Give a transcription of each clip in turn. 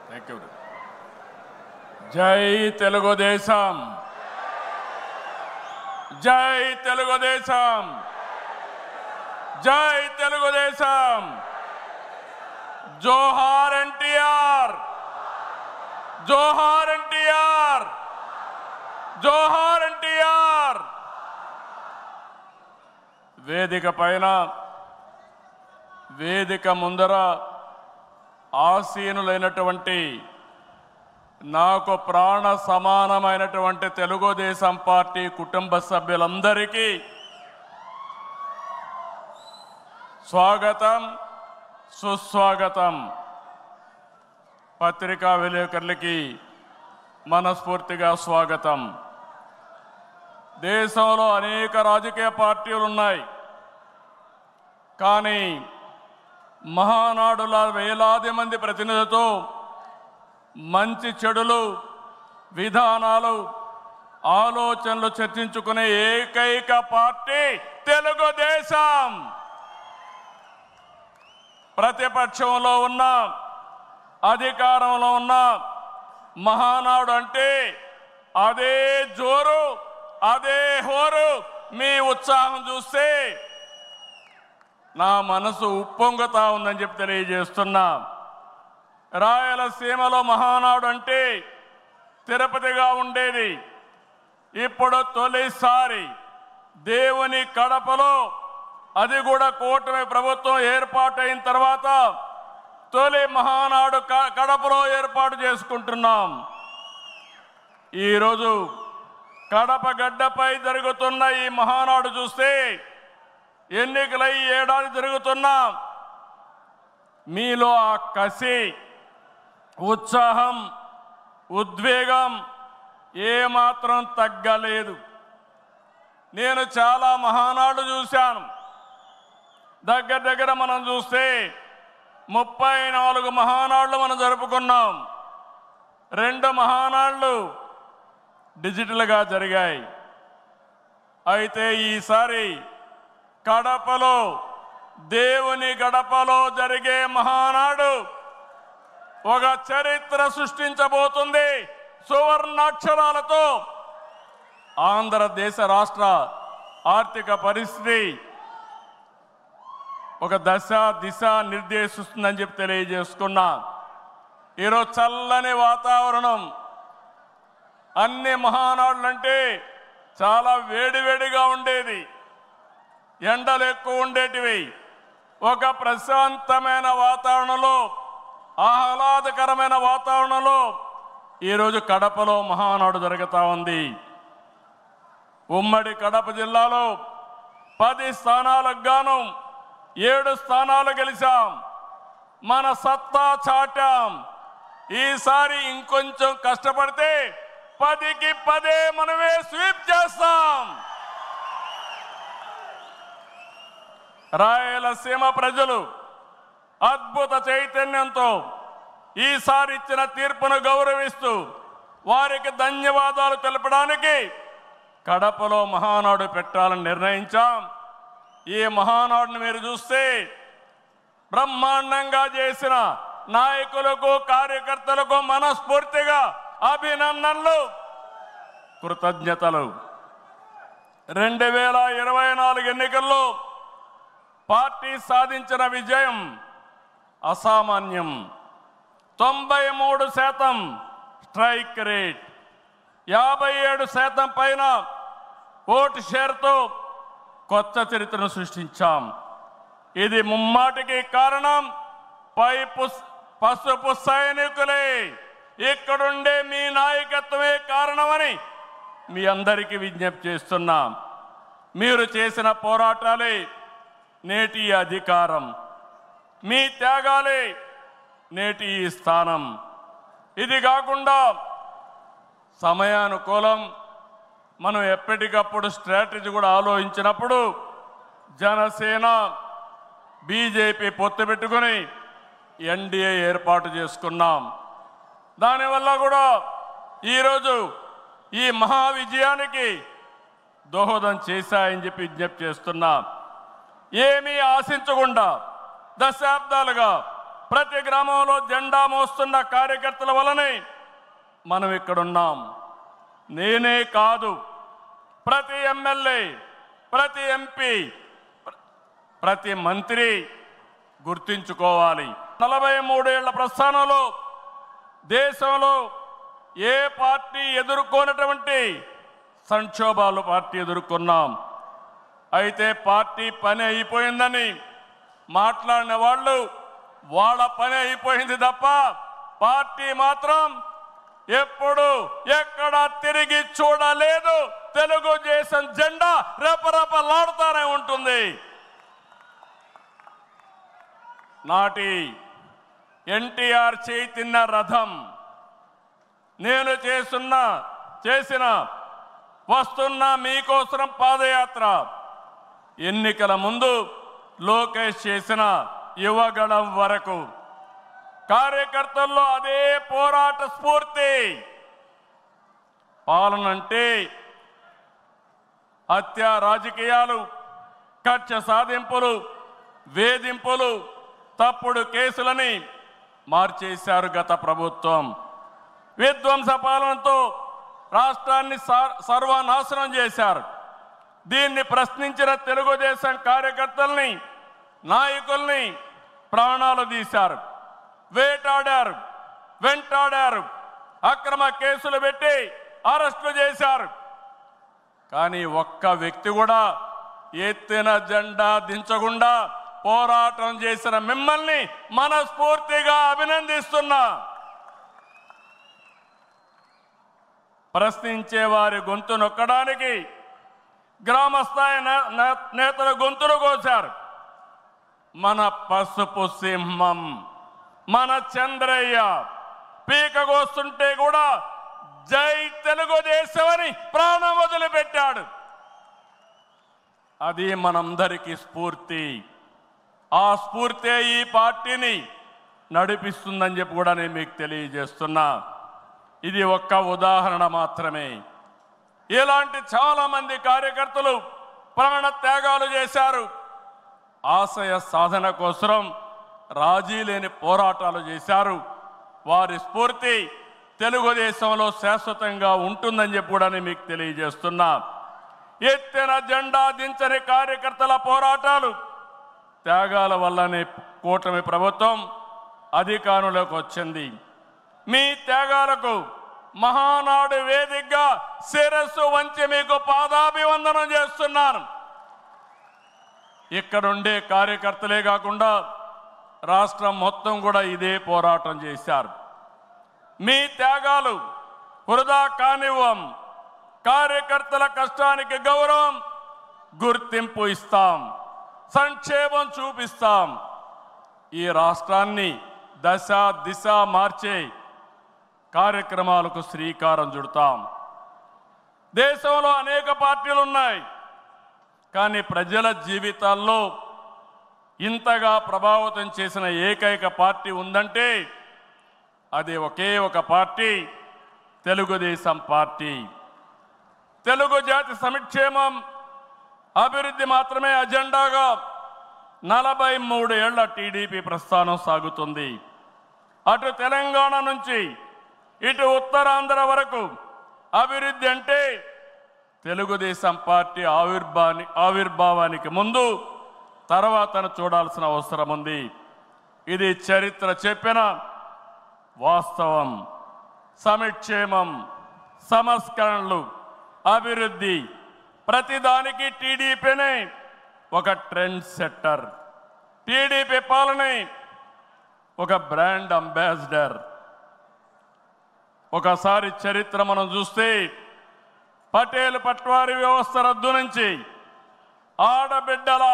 Thank you. జై తెలుగుదేశం, జై తెలుగుదేశం, జై తెలుగుదేశం. జోహార్ ఎన్టీఆర్, జోహార్ ఎన్టీఆర్, జోహార్ ఎన్టీఆర్. వేదిక పైన, వేదిక ముందర ఆసీనులైనటువంటి నాకు ప్రాణ సమానమైనటువంటి తెలుగుదేశం పార్టీ కుటుంబ సభ్యులందరికీ స్వాగతం, సుస్వాగతం. పత్రికా విలేకరులకి మనస్ఫూర్తిగా స్వాగతం. దేశంలో అనేక రాజకీయ పార్టీలు ఉన్నాయి, కానీ మహానాడుల వేలాది మంది ప్రతినిధులతో మంచి చెడులు, విధానాలు, ఆలోచనలు చర్చించుకునే ఏకైక పార్టీ తెలుగుదేశం. ప్రతిపక్షంలో ఉన్న, అధికారంలో ఉన్న మహానాడు అంటే అదే జోరు, అదే హోరు. మీ ఉత్సాహం చూస్తే నా మనసు ఉప్పొంగుతా ఉందని చెప్పి తెలియజేస్తున్నా. రాయలసీమలో మహానాడు అంటే తిరుపతిగా ఉండేది. ఇప్పుడు తొలిసారి దేవుని కడపలో, అది కూడా కూటమి ప్రభుత్వం ఏర్పాటైన తర్వాత తొలి మహానాడు కడపలో ఏర్పాటు చేసుకుంటున్నాం. ఈరోజు కడప గడ్డపై జరుగుతున్న ఈ మహానాడు చూస్తే ఎన్నికలై ఏడాది జరుగుతున్నా మీలో ఆ కసి, ఉత్సాహం, ఉద్వేగం ఏమాత్రం తగ్గలేదు. నేను చాలా మహానాడు చూశాను. దగ్గర దగ్గర మనం చూస్తే 34 మహానాడులు మనం జరుపుకున్నాం. 2 మహానాడులు డిజిటల్గా జరిగాయి. అయితే ఈసారి కడపలో, దేవుని గడపలో జరిగే మహానాడు ఒక చరిత్ర సృష్టించబోతుంది. సువర్ణాక్షరాలతో ఆంధ్రదేశ రాష్ట్ర ఆర్థిక పరిస్థితి ఒక దశ దిశ నిర్దేశిస్తుందని చెప్పి తెలియజేసుకున్నా. ఈరోజు చల్లని వాతావరణం. అన్ని మహానాడులంటే చాలా వేడివేడిగా ఉండేది, ఎండలు ఎక్కువ ఉండేటివి. ఒక ప్రశాంతమైన వాతావరణంలో, ఆహ్లాదకరమైన వాతావరణంలో ఈరోజు కడపలో మహానాడు జరుగుతూ ఉంది. ఉమ్మడి కడప జిల్లాలో 10 స్థానాలకు గాను 7 స్థానాలు గెలిచాం. మన సత్తా చాటాం. ఈసారి ఇంకొంచెం కష్టపడితే 10కి 10 మనమే స్వీప్ చేస్తాం. రాయలసీమ ప్రజలు అద్భుత చైతన్యంతో ఈసారి ఇచ్చిన తీర్పును గౌరవిస్తూ వారికి ధన్యవాదాలు తెలపడానికి కడపలో మహానాడు పెట్టాలని నిర్ణయించాం. ఈ మహానాడును మీరు చూస్తే బ్రహ్మాండంగా చేసిన నాయకులకు, కార్యకర్తలకు మనస్ఫూర్తిగా అభినందనలు, కృతజ్ఞతలు. 2024 ఎన్నికల్లో పార్టీ సాధించిన విజయం అసామాన్యం. 93% స్ట్రైక్ రేట్, 57% పైన ఓటు షేర్తో కొత్త చరిత్రను సృష్టించాం. ఇది ముమ్మాటికి కారణం పసుపు సైనికులే. ఇక్కడుండే మీ నాయకత్వమే కారణమని మీ అందరికీ విజ్ఞప్తి చేస్తున్నాం. మీరు చేసిన పోరాటాలే నేటి అధికారం, మీ త్యాగాలే నేటి ఈ స్థానం. ఇది కాకుండా సమయానుకూలం మనం ఎప్పటికప్పుడు స్ట్రాటజీ కూడా ఆలోచించినప్పుడు జనసేన, బీజేపీ పొత్తు పెట్టుకుని ఎన్డీఏ ఏర్పాటు చేసుకున్నాం. దానివల్ల కూడా ఈరోజు ఈ మహా విజయానికి దోహదం చేశాయని చెప్పి విజ్ఞప్తి చేస్తున్నా. ఏమీ ఆశించకుండా దశాబ్దాలుగా ప్రతి గ్రామంలో జెండా మోస్తున్న కార్యకర్తల వలనే మనం ఇక్కడున్నాం. నేనే కాదు, ప్రతి ఎమ్మెల్యే, ప్రతి ఎంపీ, ప్రతి మంత్రి గుర్తించుకోవాలి. 43 ఏళ్ల ప్రస్థానంలో దేశంలో ఏ పార్టీ ఎదుర్కొన్నటువంటి సంక్షోభాలు పార్టీ ఎదుర్కొన్నాం. అయితే పార్టీ పని అయిపోయిందని మాట్లాడిన వాళ్ళు వాళ్ళ పని అయిపోయింది తప్ప పార్టీ మాత్రం ఎప్పుడు ఎక్కడ తిరిగి చూడలేదు. తెలుగుదేశం జెండా రెపరెపలాడుతూనే ఉంటుంది. నాటి ఎన్టీఆర్ చేతిన్న రథం, నేను చేసిన వస్తున్న మీకోసం పాదయాత్ర, ఎన్నికల ముందు లోకేష్ చేసిన యువగళం వరకు కార్యకర్తల్లో అదే పోరాట స్ఫూర్తి. పాలనంటే హత్య రాజకీయాలు, కక్ష సాధింపులు, వేధింపులు, తప్పుడు కేసులని మార్చేశారు గత ప్రభుత్వం. విధ్వంస పాలనతో రాష్ట్రాన్ని సర్వనాశనం చేశారు. దీన్ని ప్రశ్నించిన తెలుగుదేశం కార్యకర్తల్ని, నాయకుల్ని ప్రాణాలు తీశారు, వేటాడారు, వెంటాడారు, అక్రమ కేసులు పెట్టి అరెస్టులు చేశారు. కానీ ఒక్క వ్యక్తి కూడా ఎత్తిన జెండా దించకుండా పోరాటం చేసిన మిమ్మల్ని మనస్ఫూర్తిగా అభినందిస్తున్నా. ప్రశ్నించే వారి గొంతు నొక్కడానికి గ్రామస్థాయి నేతల గొంతులు కోశారు. మన పసుపు సింహం, మన చంద్రయ్య పీకగోస్తుంటే కూడా జై తెలుగుదేశం అని ప్రాణం వదిలిపెట్టాడు. అది మనందరికీ స్ఫూర్తి. ఆ స్ఫూర్తే ఈ పార్టీని నడిపిస్తుందని చెప్పి కూడా నేను మీకు తెలియజేస్తున్నా. ఇది ఒక్క ఉదాహరణ మాత్రమే. ఇలాంటి చాలా మంది కార్యకర్తలు ప్రాణ త్యాగాలు చేశారు. ఆశయ సాధన కోసం రాజీ లేని పోరాటాలు చేశారు. వారి స్ఫూర్తి తెలుగుదేశంలో శాశ్వతంగా ఉంటుందని చెప్పి కూడా నేను మీకు తెలియజేస్తున్నా. ఎత్తిన జెండా దించని కార్యకర్తల పోరాటాలు, త్యాగాల వల్లనే కూటమి ప్రభుత్వం అధికారంలోకి వచ్చింది. మీ త్యాగాలకు మహానాడు వేదికగా శిరస్సు వంచి మీకు పాదాభివందనం చేస్తున్నాను. ఇక్కడుండే కార్యకర్తలే కాకుండా రాష్ట్రం మొత్తం కూడా ఇదే పోరాటం చేశారు. మీ త్యాగాలు వృధా కానివ్వం. కార్యకర్తల కష్టానికి గౌరవం, గుర్తింపు ఇస్తాం, సంక్షేమం చూపిస్తాం. ఈ రాష్ట్రాన్ని దశ దిశ మార్చే కార్యక్రమాలకు శ్రీకారం చుడతాం. దేశంలో అనేక పార్టీలు ఉన్నాయి, కానీ ప్రజల జీవితాల్లో ఇంతగా ప్రభావితం చేసిన ఏకైక పార్టీ ఉందంటే అది ఒకే ఒక పార్టీ, తెలుగుదేశం పార్టీ. తెలుగు జాతి సంక్షేమం, అభివృద్ధి మాత్రమే అజెండాగా 43 ఏళ్ల టీడీపీ ప్రస్థానం సాగుతుంది. అటు తెలంగాణ నుంచి ఇటు ఉత్తరాంధ్ర వరకు అభివృద్ధి అంటే తెలుగుదేశం పార్టీ ఆవిర్భావానికి ముందు తర్వాతను చూడాల్సిన అవసరం ఉంది. ఇది చరిత్ర చెప్పిన వాస్తవం. సంక్షేమం, సంస్కరణలు, అభివృద్ధి, ప్రతిదానికి టీడీపీనే ఒక ట్రెండ్ సెట్టర్. టీడీపీ పాలనే ఒక బ్రాండ్ అంబాసిడర్. ఒకసారి చరిత్ర మనం చూస్తే పటేల్ పట్వారీ వ్యవస్థ రద్దు నుంచి ఆడబిడ్డల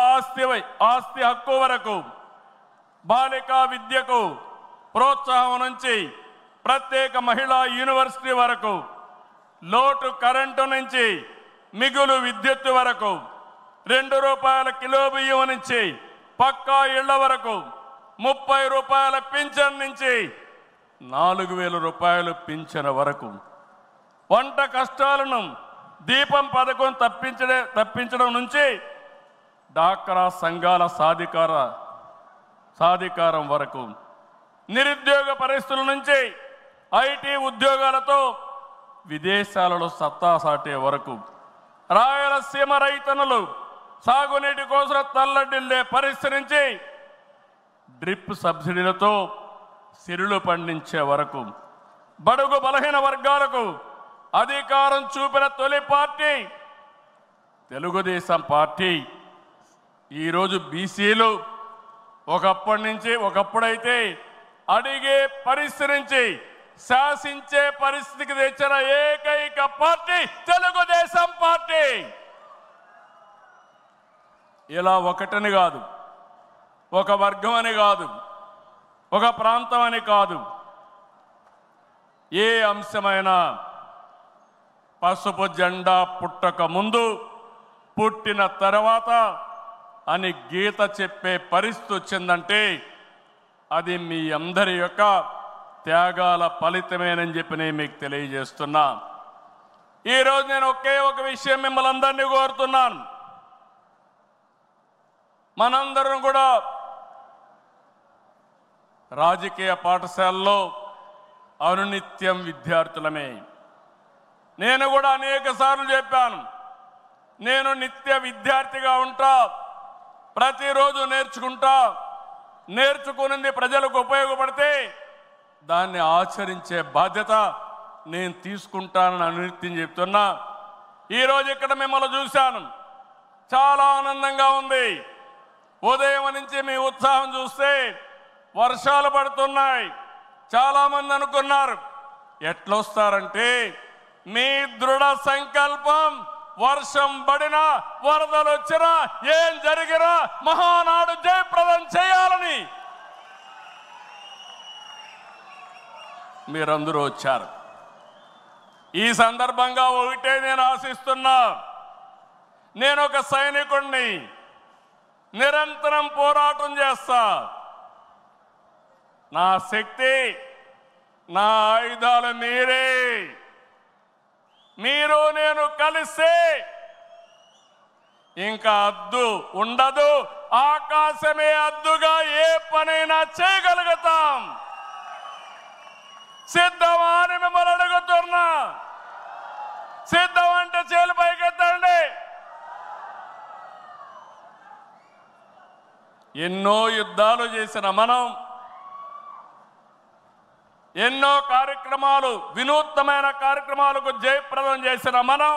ఆస్తి హక్కు వరకు, బాలికా విద్యకు ప్రోత్సాహం నుంచి ప్రత్యేక మహిళా యూనివర్సిటీ వరకు, లోటు కరెంటు నుంచి మిగులు విద్యుత్ వరకు, ₹2 కిలో బియ్యం నుంచి పక్కా ఇళ్ల వరకు, ₹30 పింఛన్ నుంచి ₹4,000 పింఛన్ వరకు, వంట కష్టాలను దీపం పథకం తప్పించడం నుంచి డాక్రా సంఘాల సాధికారం వరకు, నిరుద్యోగ పరిస్థితుల నుంచి ఐటీ ఉద్యోగాలతో విదేశాలలో సత్తా సాటే వరకు రాయలసీమ రైతన్నులు సాగునీటి కోసం తల్లడిల్లే పరిస్థితి నుంచి డ్రిప్ సబ్సిడీలతో సిరులు పండించే వరకు బడుగు బలహీన వర్గాలకు అధికారం చూపిన తొలి పార్టీ తెలుగుదేశం పార్టీ. ఈరోజు బీసీలు ఒకప్పుడైతే అడిగే పరిస్థితి నుంచి శాసించే పరిస్థితికి తెచ్చిన ఏకైక పార్టీ తెలుగుదేశం పార్టీ. ఇలా ఒకటని కాదు, ఒక వర్గం అని కాదు, ఒక ప్రాంతం అని కాదు, ఏ అంశమైనా పసుపు జెండా పుట్టక ముందు పుట్టిన తర్వాత అని గీత చెప్పే పరిస్థితి వచ్చిందంటే అది మీ అందరి యొక్క త్యాగాల ఫలితమేనని చెప్పి నేను మీకు తెలియజేస్తున్నా. ఈరోజు నేను ఒకే ఒక విషయం మిమ్మల్ని అందరినీ కోరుతున్నాను. మనందరం కూడా రాజకీయ పాఠశాలలో అనునిత్యం విద్యార్థులమే. నేను కూడా అనేక సార్లు చెప్పాను, నేను నిత్య విద్యార్థిగా ఉంటా, ప్రతిరోజు నేర్చుకుంటా, నేర్చుకున్నది ప్రజలకు ఉపయోగపడితే దాన్ని ఆచరించే బాధ్యత నేను తీసుకుంటానని అనునిత్యం చెప్తున్నా. ఈరోజు ఇక్కడ మిమ్మల్ని చూశాను, చాలా ఆనందంగా ఉంది. ఉదయం నుంచి మీ ఉత్సాహం చూస్తే వర్షాలు పడుతున్నాయి. చాలామంది అనుకున్నారు ఎట్లొస్తారంటే మీ దృఢ సంకల్పం వర్షం పడినా వరదలు వచ్చినా ఏం జరిగినా మహానాడు జయప్రదం చేయాలని మీరందరూ వచ్చారు. ఈ సందర్భంగా ఒకటే నేను ఆశిస్తున్నా, నేను ఒక సైనికుడిని, నిరంతరం పోరాటం చేస్తా. నా శక్తి, నా ఆయుధాలు మీరే. మీరు నేను కలిస్తే ఇంకా అద్దు ఉండదు, ఆకాశమే అద్దుగా ఏ పనైనా చేయగలుగుతాం. సిద్ధమా అని మిమ్మల్ని అడుగుతున్నా. సిద్ధం అంటే చేలు పైకెత్తండి. ఎన్నో యుద్ధాలు చేసిన మనం, ఎన్నో కార్యక్రమాలు, వినూత్నమైన కార్యక్రమాలకు జయప్రదం చేసిన మనం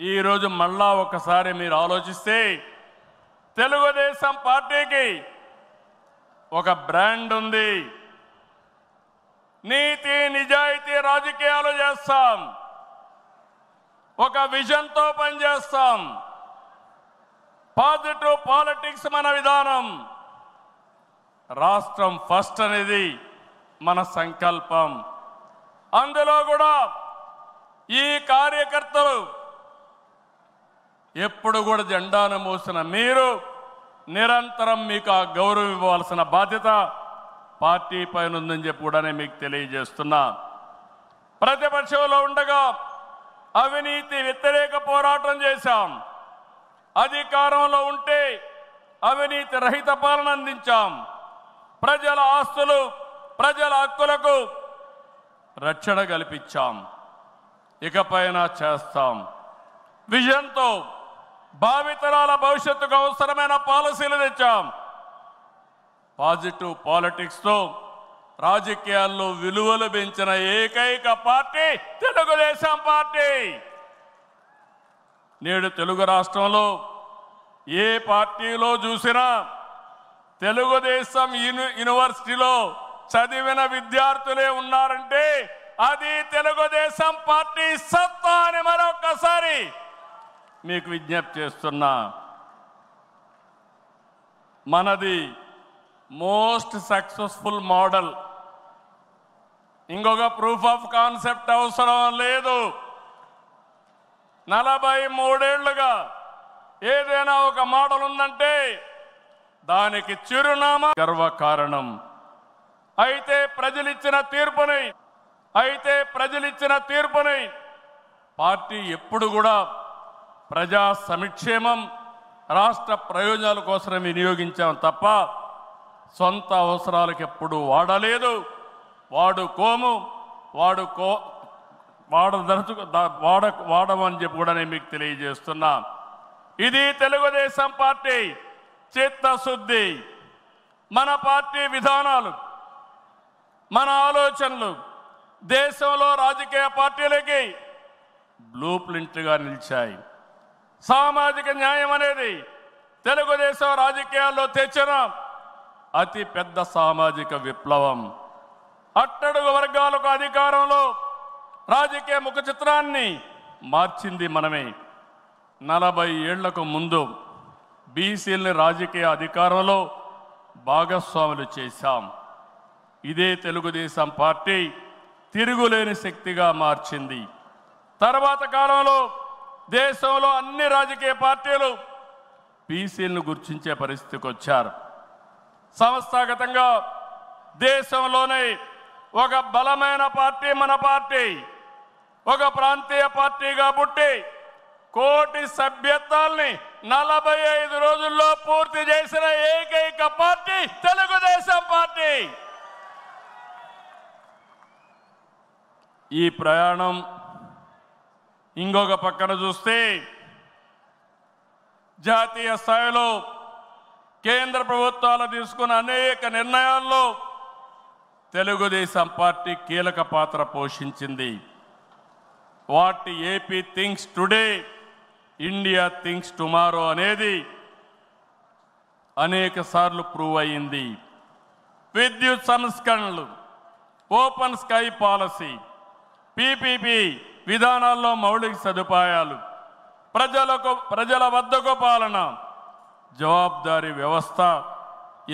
ఈరోజు మళ్ళా ఒకసారి మీరు ఆలోచిస్తే తెలుగుదేశం పార్టీకి ఒక బ్రాండ్ ఉంది. నీతి నిజాయితీ రాజకీయాలు చేస్తాం, ఒక విజన్తో పనిచేస్తాం. పాజిటివ్ పాలిటిక్స్ మన విధానం. రాష్ట్రం ఫస్ట్ అనేది మన సంకల్పం. అందులో కూడా ఈ కార్యకర్తలు ఎప్పుడు కూడా జెండాను మోసిన మీరు నిరంతరం మీకు ఆ గౌరవం ఇవ్వాల్సిన బాధ్యత పార్టీ పైన ఉందని చెప్పి కూడా నేను మీకు తెలియజేస్తున్నా. ప్రతిపక్షంలో ఉండగా అవినీతి వ్యతిరేక పోరాటం చేశాం. అధికారంలో ఉంటే అవినీతి రహిత పాలన అందించాం. ప్రజల ఆస్తులు, ప్రజల హక్కులకు రక్షణ కల్పించాం. ఇకపైన చేస్తాం. విజన్తో భావితరాల భవిష్యత్తుకు అవసరమైన పాలసీలు తెచ్చాం. పాజిటివ్ పాలిటిక్స్తో రాజకీయాల్లో విలువలు పెంచిన ఏకైక పార్టీ తెలుగుదేశం పార్టీ. నేడు తెలుగు రాష్ట్రంలో ఏ పార్టీలో చూసినా తెలుగుదేశం యూనివర్సిటీలో చదివిన విద్యార్థులే ఉన్నారంటే అది తెలుగుదేశం పార్టీ సత్తా అని మరొకసారి మీకు విజ్ఞప్తి చేస్తున్నా. మనది మోస్ట్ సక్సెస్ఫుల్ మోడల్. ఇంకొక ప్రూఫ్ ఆఫ్ కాన్సెప్ట్ అవసరం లేదు. 43 ఏళ్లుగా ఏదైనా ఒక మోడల్ ఉందంటే దానికి చిరునామా గర్వకారణం. అయితే ప్రజలిచ్చిన తీర్పుని పార్టీ ఎప్పుడు కూడా ప్రజా సంక్షేమం, రాష్ట్ర ప్రయోజనాల కోసం వినియోగించాం తప్ప సొంత అవసరాలకు ఎప్పుడు వాడలేదు, వాడుకోము, వాడమని చెప్పి కూడా నేను మీకు తెలియజేస్తున్నా. ఇది తెలుగుదేశం పార్టీ చిత్తశుద్ధి. మన పార్టీ విధానాలు, మన ఆలోచనలు దేశంలో రాజకీయ పార్టీలకి బ్లూ ప్రింట్గా నిలిచాయి. సామాజిక న్యాయం అనేది తెలుగుదేశం రాజకీయాల్లో తెచ్చిన అతి పెద్ద సామాజిక విప్లవం. అట్టడుగు వర్గాలకు అధికారంలో రాజకీయ ముఖ చిత్రాన్ని మార్చింది మనమే. 40 ఏళ్లకు ముందు బీసీలని రాజకీయ అధికారంలో భాగస్వాములు చేశాం. ఇదే తెలుగుదేశం పార్టీ తిరుగులేని శక్తిగా మార్చింది. తర్వాత కాలంలో దేశంలో అన్ని రాజకీయ పార్టీలు బీసీలను గుర్తించే పరిస్థితికి వచ్చారు. సంస్థాగతంగా దేశంలోనే ఒక బలమైన పార్టీ మన పార్టీ. ఒక ప్రాంతీయ పార్టీగా పుట్టి కోటి సభ్యత్వాల్ని 45 రోజుల్లో పూర్తి చేసిన ఏకైక పార్టీ తెలుగుదేశం పార్టీ. ఈ ప్రయాణం ఇంకొక పక్కన చూస్తే జాతీయ స్థాయిలో కేంద్ర ప్రభుత్వాలు తీసుకున్న అనేక నిర్ణయాల్లో తెలుగుదేశం పార్టీ కీలక పాత్ర పోషించింది. What AP thinks today, India thinks tomorrow అనేది అనేక సార్లు ప్రూవ్ అయింది. విద్యుత్ సంస్కరణలు, ఓపెన్ స్కై పాలసీ, పీపీపీ విధానాల్లో మౌలిక సదుపాయాలు, ప్రజల వద్దకు పాలన, జవాబుదారీ వ్యవస్థ,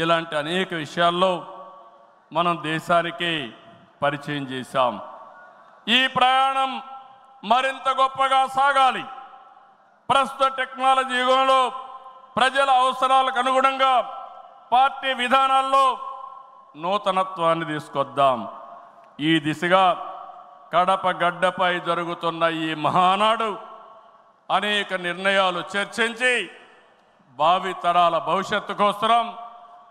ఇలాంటి అనేక విషయాల్లో మనం దేశానికి పరిచయం చేశాం. ఈ ప్రయాణం మరింత గొప్పగా సాగాలి. ప్రస్తుత టెక్నాలజీ యుగంలో ప్రజల అవసరాలకు అనుగుణంగా పార్టీ విధానాల్లో నూతనత్వాన్ని తీసుకొద్దాం. ఈ దిశగా కడప గడ్డపై జరుగుతున్న ఈ మహానాడు అనేక నిర్ణయాలు చర్చించి భావి తరాల భవిష్యత్తు కోసం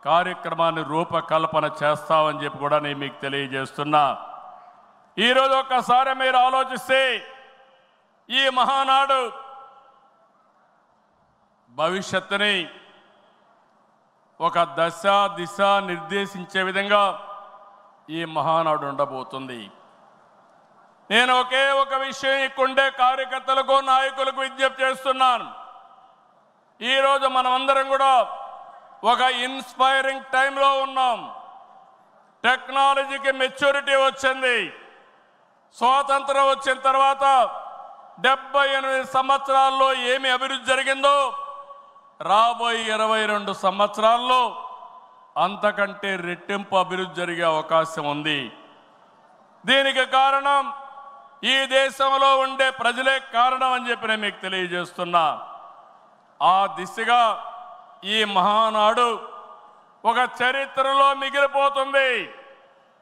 కార్యక్రమాన్ని రూపకల్పన చేస్తామని చెప్పి కూడా నేను మీకు తెలియజేస్తున్నా. ఈరోజు ఒక్కసారి మీరు ఆలోచిస్తే ఈ మహానాడు భవిష్యత్తుని ఒక దశ దిశ నిర్దేశించే విధంగా ఈ మహానాడు ఉండబోతుంది. నేను ఒకే ఒక విషయం ఇక్కడుండే కార్యకర్తలకు, నాయకులకు విజ్ఞప్తి చేస్తున్నాను. ఈరోజు మనమందరం కూడా ఒక ఇన్స్పైరింగ్ టైంలో ఉన్నాం. టెక్నాలజీకి మెచ్యూరిటీ వచ్చింది. స్వాతంత్రం వచ్చిన తర్వాత 78 సంవత్సరాల్లో ఏమి అభివృద్ధి జరిగిందో రాబోయే 22 సంవత్సరాల్లో అంతకంటే రెట్టింపు అభివృద్ధి జరిగే అవకాశం ఉంది. దీనికి కారణం ఈ దేశంలో ఉండే ప్రజలే కారణం అని చెప్పి నేను మీకు తెలియజేస్తున్నా. ఆ దిశగా ఈ మహానాడు ఒక చరిత్రలో మిగిలిపోతుంది.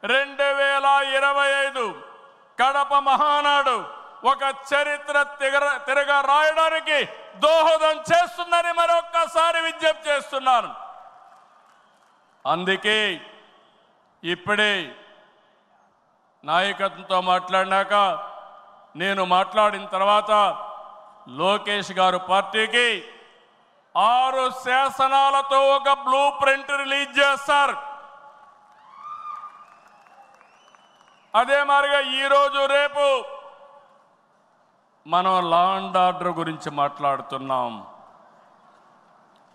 2025 కడప మహానాడు ఒక చరిత్ర తిరగ రాయడానికి దోహదం చేస్తుందని మరొక్కసారి విజ్ఞప్తి చేస్తున్నాను. అందుకే ఇప్పుడే నాయకత్వంతో మాట్లాడినాక నేను మాట్లాడిన తర్వాత లోకేష్ గారు పార్టీకి 6 శాసనాలతో ఒక బ్లూ ప్రింట్ రిలీజ్ చేస్తారు. అదే మాదిరిగా ఈరోజు రేపు మనం లా అండ్ ఆర్డర్ గురించి మాట్లాడుతున్నాం.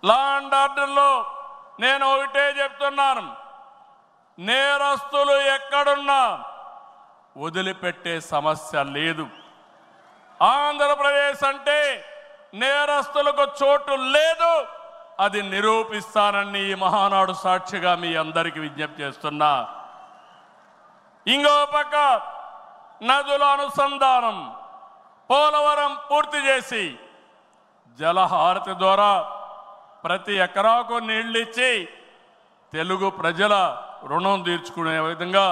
లా అండ్ ఆర్డర్లో నేను ఒకటే చెప్తున్నాను, నేరస్తులు ఎక్కడున్నా వదిలిపెట్టే సమస్య లేదు. ఆంధ్రప్రదేశ్ అంటే నేరస్తులకు చోటు లేదు. అది నిరూపిస్తానని ఈ మహానాడు సాక్షిగా మీ అందరికీ విజ్ఞప్తి చేస్తున్నా. ఇంకో పక్క నదుల అనుసంధానం, పోలవరం పూర్తి చేసి జలహారతి ద్వారా ప్రతి ఎకరాకు నీళ్ళిచ్చి తెలుగు ప్రజల రుణం తీర్చుకునే విధంగా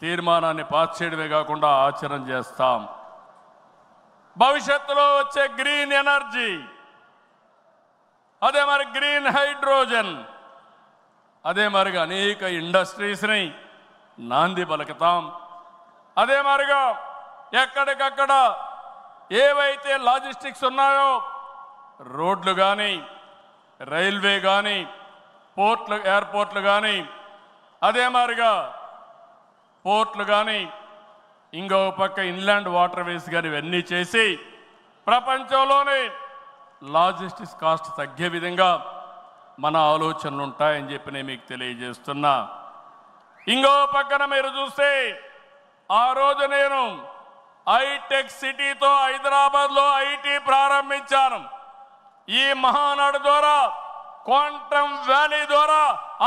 తీర్మానాన్ని పాస్ చేయడమే కాకుండా ఆచరణ చేస్తాం. భవిష్యత్తులో వచ్చే గ్రీన్ ఎనర్జీ, అదే మరి గ్రీన్ హైడ్రోజన్, అదే మరిగా అనేక ఇండస్ట్రీస్ని నాంది పలుకుతాం. అదే మరిగా ఎక్కడికక్కడ ఏవైతే లాజిస్టిక్స్ ఉన్నాయో రోడ్లు కానీ, రైల్వే కానీ, పోర్ట్లు, ఎయిర్పోర్ట్లు కానీ, అదే మరిగా పోర్ట్లు కానీ, ఇంకో పక్క ఇన్లాండ్ వాటర్ వేస్ కానీ ఇవన్నీ చేసి ప్రపంచంలోనే లాజిస్టిక్స్ కాస్ట్ తగ్గే విధంగా మన ఆలోచనలు ఉంటాయని చెప్పి నేను మీకు తెలియజేస్తున్నా. ఇంకో పక్కన మీరు చూస్తే ఆ రోజు నేను హైటెక్ సిటీతో హైదరాబాద్లో ఐటీ ప్రారంభించాను. ఈ మహానాడు ద్వారా, క్వాంటమ్ వ్యాలీ ద్వారా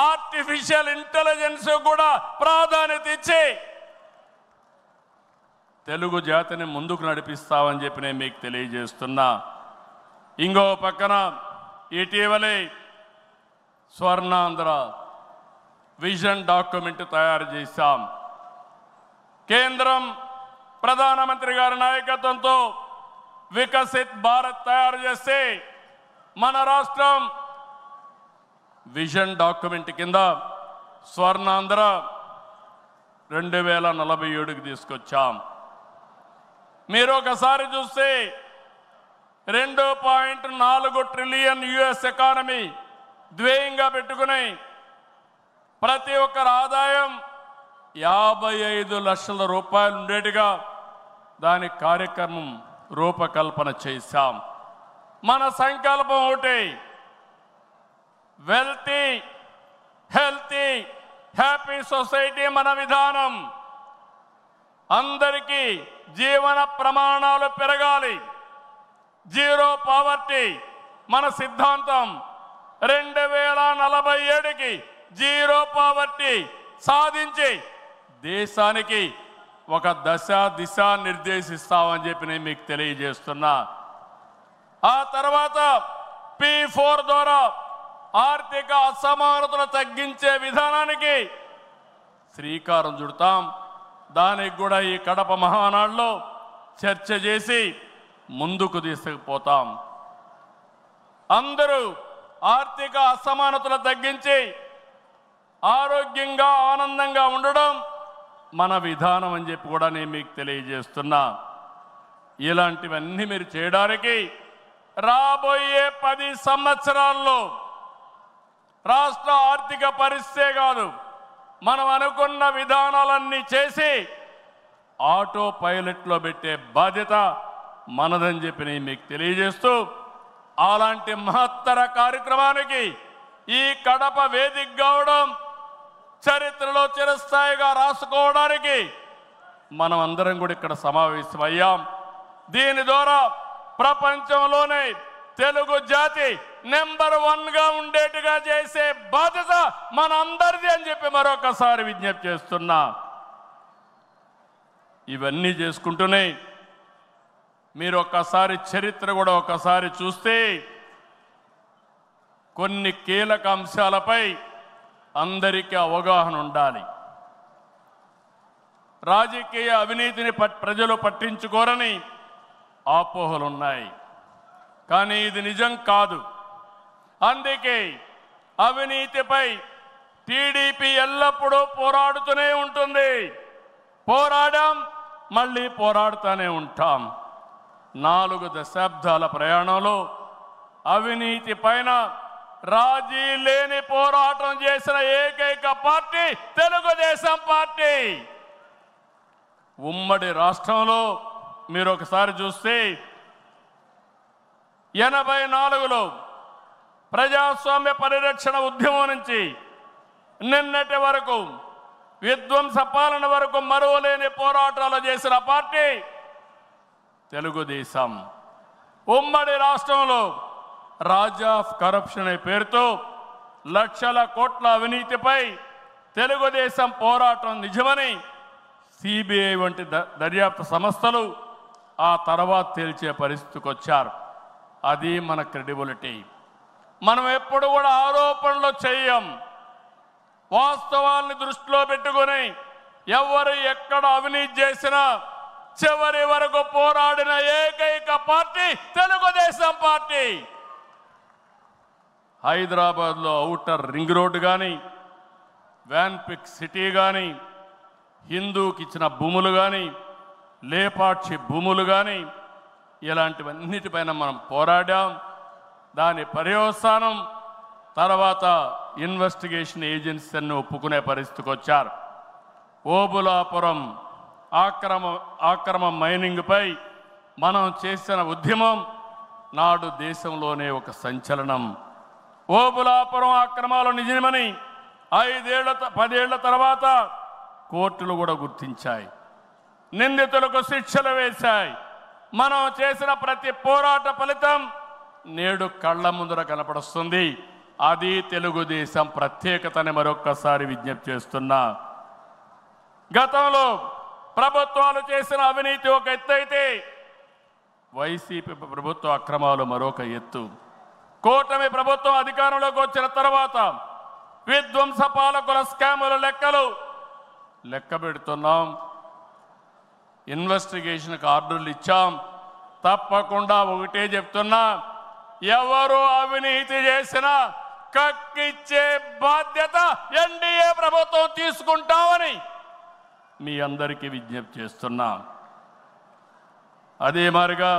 ఆర్టిఫిషియల్ ఇంటెలిజెన్స్ కూడా ప్రాధాన్యత ఇచ్చి తెలుగు జాతిని ముందుకు నడిపిస్తామని చెప్పి నేను మీకు తెలియజేస్తున్నా. ఇంకో పక్కన ఇటీవలే స్వర్ణాంధ్ర విజన్ డాక్యుమెంట్ తయారు చేశాం. కేంద్రం ప్రధానమంత్రి గారి నాయకత్వంతో వికసిత్ భారత్ తయారు చేస్తే మన రాష్ట్రం విజన్ డాక్యుమెంట్ కింద స్వర్ణాంధ్ర 2047కి తీసుకొచ్చాం. మీరు ఒకసారి చూస్తే 2.4 ట్రిలియన్ యుఎస్ ఎకానమీ ధ్యేయంగా పెట్టుకుని ప్రతి ఒక్కరి ఆదాయం 55 లక్షల రూపాయలు ఉండేట్టుగా దాని కార్యక్రమం రూపకల్పన చేశాం. మన సంకల్పం ఒకటి, వెల్తీ, హెల్తీ, హ్యాపీ సొసైటీ మన విధానం. అందరికీ జీవన ప్రమాణాలు పెరగాలి, జీరో పావర్టీ మన సిద్ధాంతం. 2047కి జీరో పావర్టీ సాధించి దేశానికి ఒక దిశ నిర్దేశిస్తామని చెప్పి నేను మీకు తెలియజేస్తున్నా. ఆ తర్వాత P4 ద్వారా ఆర్థిక అసమానతలు తగ్గించే విధానానికి శ్రీకారం చుడతాం. దానికి కూడా ఈ కడప మహానాడులో చర్చ చేసి ముందుకు తీసుకుపోతాం. అందరూ ఆర్థిక అసమానతలు తగ్గించి ఆరోగ్యంగా, ఆనందంగా ఉండడం మన విధానం అని చెప్పి కూడా నేను మీకు తెలియజేస్తున్నా. ఇలాంటివన్నీ మీరు చేయడానికి రాబోయే 10 సంవత్సరాల్లో రాష్ట్ర ఆర్థిక పరిస్థితే కాదు, మనం అనుకున్న విధానాలన్నీ చేసి ఆటో పైలట్లో పెట్టే బాధ్యత మనదని చెప్పి నేను మీకు తెలియజేస్తూ, అలాంటి మహత్తర కార్యక్రమానికి ఈ కడప వేదిక కావడం, చరిత్రలో చిరస్థాయిగా రాసుకోవడానికి మనం అందరం కూడా ఇక్కడ సమావేశమయ్యాం. దీని ద్వారా ప్రపంచంలోనే తెలుగు జాతి నెంబర్ 1గా ఉండేట్టుగా చేసే బాధ్యత మన అందరిది అని చెప్పి మరొకసారి విజ్ఞప్తి చేస్తున్నా. ఇవన్నీ చేసుకుంటూనే మీరు ఒక్కసారి చరిత్ర కూడా ఒకసారి చూస్తే కొన్ని కీలక అంశాలపై అందరికీ అవగాహన ఉండాలి. రాజకీయ అవినీతిని ప్రజలు పట్టించుకోరని అపోహలున్నాయి, కానీ ఇది నిజం కాదు. అందుకే అవినీతిపై టీడీపీ ఎల్లప్పుడూ పోరాడుతూనే ఉంటుంది. పోరాడాం, మళ్ళీ పోరాడుతూనే ఉంటాం. 4 దశాబ్దాల ప్రయాణంలో అవినీతి పైన రాజీ లేని పోరాటం చేసిన ఏకైక పార్టీ తెలుగుదేశం పార్టీ. ఉమ్మడి రాష్ట్రంలో మీరు ఒకసారి చూస్తే 84లో ప్రజాస్వామ్య పరిరక్షణ ఉద్యమం నుంచి నిన్నటి వరకు విధ్వంస పాలన వరకు మరువలేని పోరాటాలు చేసిన పార్టీ తెలుగుదేశం. ఉమ్మడి రాష్ట్రంలో రాజా ఆఫ్ కరప్షన్ అనే పేరుతో లక్షల కోట్ల అవినీతిపై తెలుగుదేశం పోరాటం నిజమని సిబిఐ వంటి దర్యాప్తు సంస్థలు ఆ తర్వాత తేల్చే పరిస్థితికి వచ్చారు. అది మన క్రెడిబిలిటీ. మనం ఎప్పుడు కూడా ఆరోపణలు చేయం. వాస్తవాల్ని దృష్టిలో పెట్టుకొని ఎవరు ఎక్కడ అవినీతి చేసినా చివరి వరకు పోరాడిన ఏకైక పార్టీ తెలుగుదేశం పార్టీ. హైదరాబాద్లో ఔటర్ రింగ్ రోడ్డు కానీ, వ్యాన్పిక్ సిటీ కానీ, హిందూకి ఇచ్చిన భూములు కానీ, లేపాక్షి భూములు కానీ, ఇలాంటివన్నిటిపైన మనం పోరాడాం. దాని పర్యవసానం తర్వాత ఇన్వెస్టిగేషన్ ఏజెన్సీని ఒప్పుకునే పరిస్థితికి వచ్చారు. ఓబులాపురం ఆక్రమ మైనింగ్పై మనం చేసిన ఉద్యమం నాడు దేశంలోనే ఒక సంచలనం. ఓబులాపురం అక్రమాలు నిజమని 10 ఏళ్ల తర్వాత కోర్టులు కూడా గుర్తించాయి, నిందితులకు శిక్షలు వేశాయి. మనం చేసిన ప్రతి పోరాట ఫలితం నేడు కళ్ళ ముందర కనపడుస్తుంది. అది తెలుగుదేశం ప్రత్యేకతని మరొక్కసారి విజ్ఞప్తి చేస్తున్నా. గతంలో ప్రభుత్వాలు చేసిన అవినీతి ఒక ఎత్తు అయితే వైసీపీ ప్రభుత్వ అక్రమాలు మరొక ఎత్తు. కూటమి ప్రభుత్వం అధికారంలోకి వచ్చిన తర్వాత విధ్వంస పాలకుల స్కాముల లెక్క పెడుతున్నాం. ఇన్వెస్టిగేషన్కి ఆర్డర్లు ఇచ్చాం. తప్పకుండా ఒకటే చెప్తున్నా, ఎవరు అవినీతి చేసినా కక్కిచ్చే బాధ్యత ఎన్డీఏ ప్రభుత్వం తీసుకుంటామని మీ అందరికీ విజ్ఞప్తి చేస్తున్నా. అదే మాదిరిగా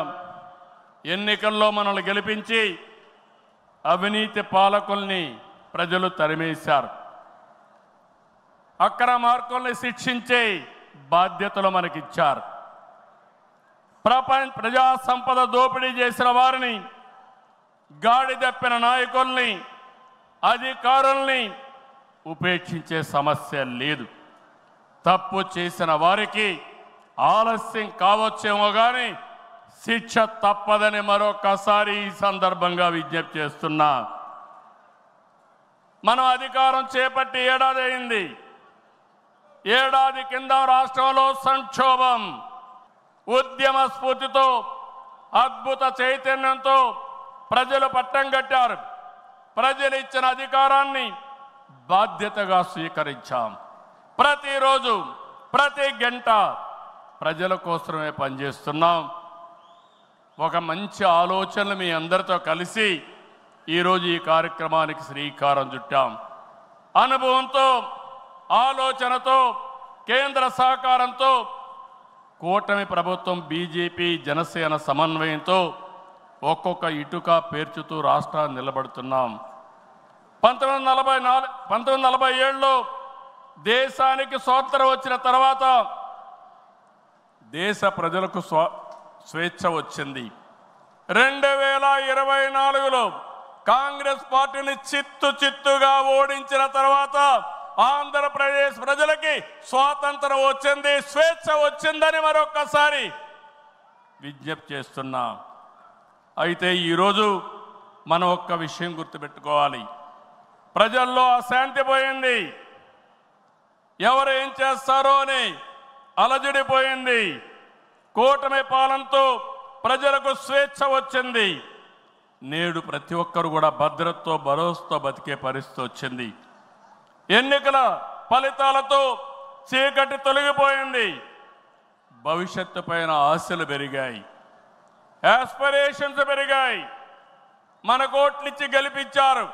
ఎన్నికల్లో మనల్ని గెలిపించి అవినీతి పాలకుల్ని ప్రజలు తరిమేశారు. అక్రమార్కుల్ని శిక్షించే బాధ్యతలు మనకిచ్చారు. ప్రజా సంపద దోపిడీ చేసిన వారిని, గాడి తప్పిన నాయకుల్ని, అధికారుల్ని ఉపేక్షించే సమస్య లేదు. తప్పు చేసిన వారికి ఆలస్యం కావచ్చేమో కానీ శిక్ష తప్పదని మరొకసారి ఈ సందర్భంగా విజ్ఞప్తి చేస్తున్నా. మనం అధికారం చేపట్టి ఏడాది అయింది. ఏడాది కింద రాష్ట్రంలో సంక్షోభం, ఉద్యమ స్ఫూర్తితో, అద్భుత చైతన్యంతో ప్రజలు పట్టం కట్టారు. ప్రజలు ఇచ్చిన అధికారాన్ని బాధ్యతగా స్వీకరించాం. ప్రతిరోజు ప్రతి గంట ప్రజల కోసమే పనిచేస్తున్నాం. ఒక మంచి ఆలోచనలు మీ అందరితో కలిసి ఈరోజు ఈ కార్యక్రమానికి శ్రీకారం చుట్టాం. అనుభవంతో, ఆలోచనతో, కేంద్ర సహకారంతో కూటమి ప్రభుత్వం బీజేపీ జనసేన సమన్వయంతో ఒక్కొక్క ఇటుక పేర్చుతూ రాష్ట్రాన్ని నిలబడుతున్నాం. 1947లో దేశానికి స్వాతంత్రం వచ్చిన తర్వాత దేశ ప్రజలకు స్వేచ్ఛ వచ్చింది. 2024లో కాంగ్రెస్ పార్టీని చిత్తుగా ఓడించిన తర్వాత ఆంధ్రప్రదేశ్ ప్రజలకి స్వాతంత్రం వచ్చింది, స్వేచ్ఛ వచ్చిందని మరొక్కసారి విజ్ఞప్తి చేస్తున్నా. అయితే ఈరోజు మనం ఒక్క విషయం గుర్తుపెట్టుకోవాలి. ప్రజల్లో అశాంతి పోయింది. ఎవరు ఏం చేస్తారో అని అలజడిపోయింది. కూటమి పాలనతో ప్రజలకు స్వేచ్ఛ వచ్చింది. నేడు ప్రతి ఒక్కరు కూడా భద్రతతో, భరోసాతో బతికే పరిస్థితి వచ్చింది. ఎన్నికల ఫలితాలతో చీకటి తొలగిపోయింది. భవిష్యత్తు పైన ఆశలు పెరిగాయి, యాస్పిరేషన్స్ పెరిగాయి. మన కోట్లిచ్చి గెలిపించారు.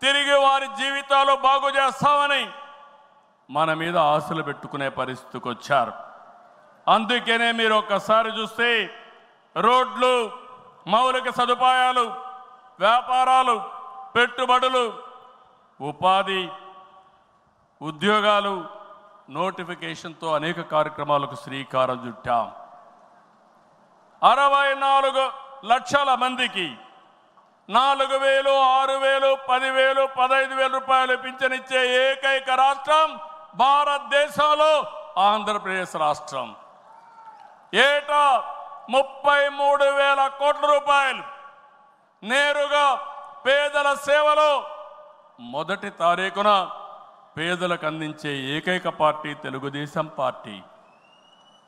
తిరిగి వారి జీవితాలు బాగు చేస్తామని మన మీద ఆశలు పెట్టుకునే పరిస్థితికి వచ్చారు. అందుకనే మీరు ఒక్కసారి చూస్తే రోడ్లు, మౌలిక సదుపాయాలు, వ్యాపారాలు, పెట్టుబడులు, ఉపాధి, ఉద్యోగాలు, నోటిఫికేషన్తో అనేక కార్యక్రమాలకు శ్రీకారం చుట్టాం. 64 లక్షల మందికి 4,000, 6,000, 10,000, 15,000 రూపాయలు పింఛనిచ్చే ఏకైక రాష్ట్రం భారతదేశంలో ఆంధ్రప్రదేశ్ రాష్ట్రం. ఏటా 33,000 కోట్ల రూపాయలు నేరుగా పేదల సేవలో మొదటి తారీఖున పేదలకు అందించే ఏకైక పార్టీ తెలుగుదేశం పార్టీ.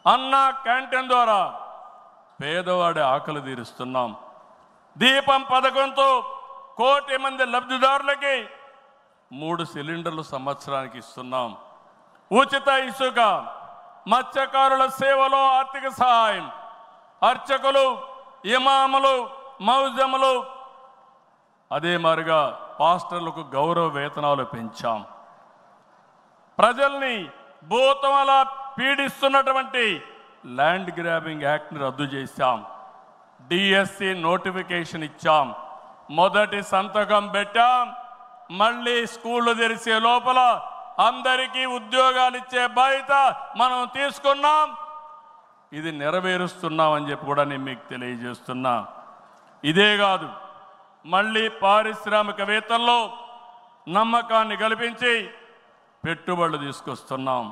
అన్నా క్యాంటీన్ ద్వారా పేదవాడి ఆకలి తీరుస్తున్నాం. దీపం పథకంతో 1 కోటి మంది లబ్ధిదారులకి 3 సిలిండర్లు సంవత్సరానికి ఇస్తున్నాం. ఉచిత ఇసుక, మత్స్యకారుల సేవలో ఆర్థిక సహాయం, అర్చకులు, ఇమాములు, మౌజములు, అదే మాదిరిగా పాస్టర్లకు గౌరవ వేతనాలు పెంచాం. ప్రజల్ని భూతమలా పీడిస్తున్నటువంటి ల్యాండ్ గ్రాబింగ్ యాక్ట్ని రద్దు చేశాం. డిఎస్సి నోటిఫికేషన్ ఇచ్చాం. మొదటి సంతకం పెట్టాం. మళ్ళీ స్కూళ్ళు తెరిచే లోపల అందరికీ ఉద్యోగాలు ఇచ్చే బాధ్యత మనం తీసుకున్నాం. ఇది నెరవేరుస్తున్నామని చెప్పి కూడా నేను మీకు తెలియజేస్తున్నా. ఇదే కాదు, మళ్ళీ పారిశ్రామికవేత్తల్లో నమ్మకాన్ని కల్పించి పెట్టుబడులు తీసుకొస్తున్నాం.